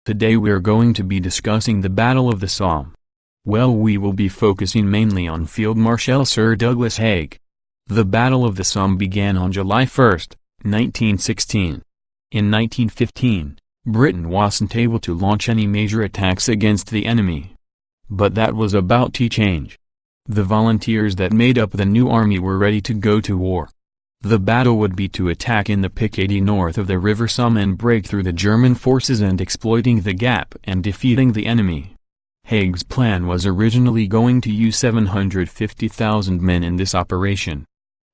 Today we're going to be discussing the Battle of the Somme. Well, we will be focusing mainly on Field Marshal Sir Douglas Haig. The Battle of the Somme began on July 1, 1916. In 1915, Britain wasn't able to launch any major attacks against the enemy. But that was about to change. The volunteers that made up the new army were ready to go to war. The battle would be to attack in the Picardy north of the River Somme and break through the German forces and exploiting the gap and defeating the enemy. Haig's plan was originally going to use 750,000 men in this operation.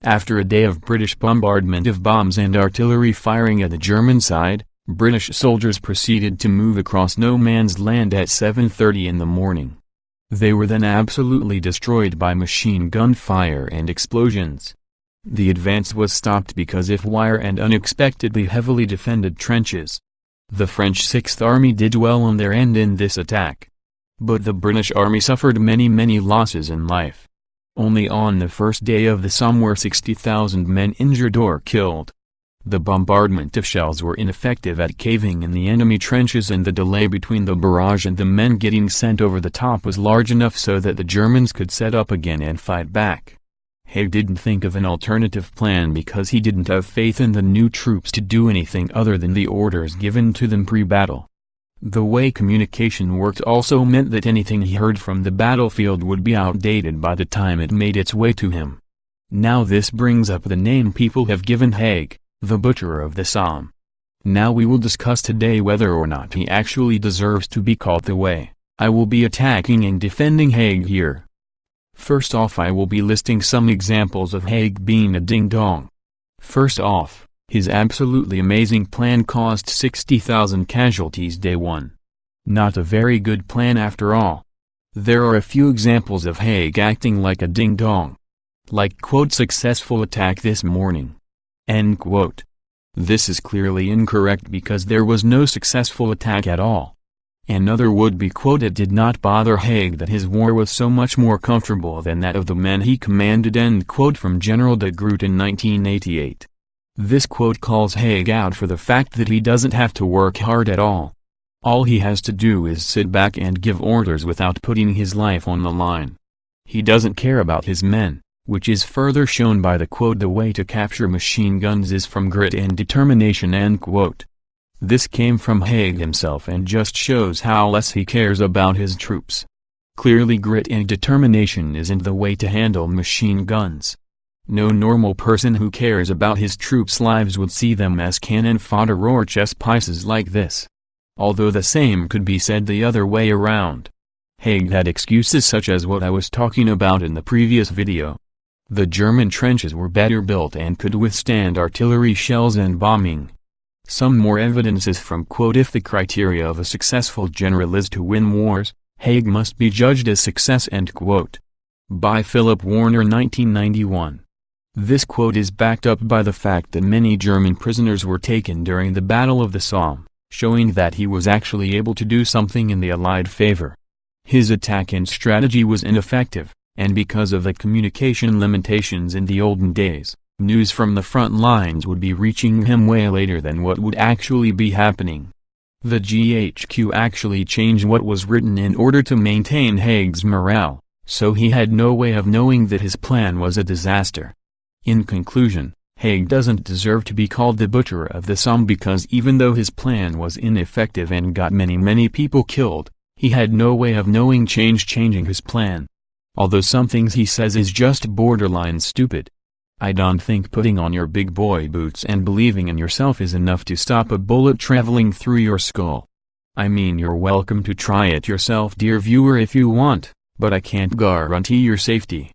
After a day of British bombardment of bombs and artillery firing at the German side, British soldiers proceeded to move across no man's land at 7:30 in the morning. They were then absolutely destroyed by machine gun fire and explosions. The advance was stopped because of wire and unexpectedly heavily defended trenches. The French Sixth Army did well on their end in this attack. But the British Army suffered many losses in life. Only on the first day of the Somme were 60,000 men injured or killed. The bombardment of shells were ineffective at caving in the enemy trenches, and the delay between the barrage and the men getting sent over the top was large enough so that the Germans could set up again and fight back. Haig didn't think of an alternative plan because he didn't have faith in the new troops to do anything other than the orders given to them pre-battle. The way communication worked also meant that anything he heard from the battlefield would be outdated by the time it made its way to him. Now this brings up the name people have given Haig, the Butcher of the Somme. Now we will discuss today whether or not he actually deserves to be called that way. I will be attacking and defending Haig here. First off, I will be listing some examples of Haig being a ding-dong. First off, his absolutely amazing plan caused 60,000 casualties day one. Not a very good plan after all. There are a few examples of Haig acting like a ding-dong. Like, quote, successful attack this morning, end quote. This is clearly incorrect because there was no successful attack at all. Another would be, quote, it did not bother Haig that his war was so much more comfortable than that of the men he commanded, end quote, from General de Groot in 1988. This quote calls Haig out for the fact that he doesn't have to work hard at all. All he has to do is sit back and give orders without putting his life on the line. He doesn't care about his men, which is further shown by the quote, the way to capture machine guns is from grit and determination, end quote. This came from Haig himself and just shows how less he cares about his troops. Clearly grit and determination isn't the way to handle machine guns. No normal person who cares about his troops' lives would see them as cannon fodder or chess pieces like this. Although the same could be said the other way around. Haig had excuses such as what I was talking about in the previous video. The German trenches were better built and could withstand artillery shells and bombing. Some more evidence is from, quote, if the criteria of a successful general is to win wars, Haig must be judged as success, end quote. By Philip Warner, 1991. This quote is backed up by the fact that many German prisoners were taken during the Battle of the Somme, showing that he was actually able to do something in the Allied favor. His attack and strategy was ineffective, and because of the communication limitations in the olden days, news from the front lines would be reaching him way later than what would actually be happening. The GHQ actually changed what was written in order to maintain Haig's morale, so he had no way of knowing that his plan was a disaster. In conclusion, Haig doesn't deserve to be called the Butcher of the Somme because even though his plan was ineffective and got many people killed, he had no way of knowing changing his plan. Although some things he says is just borderline stupid. I don't think putting on your big boy boots and believing in yourself is enough to stop a bullet traveling through your skull. I mean, you're welcome to try it yourself, dear viewer, if you want, but I can't guarantee your safety.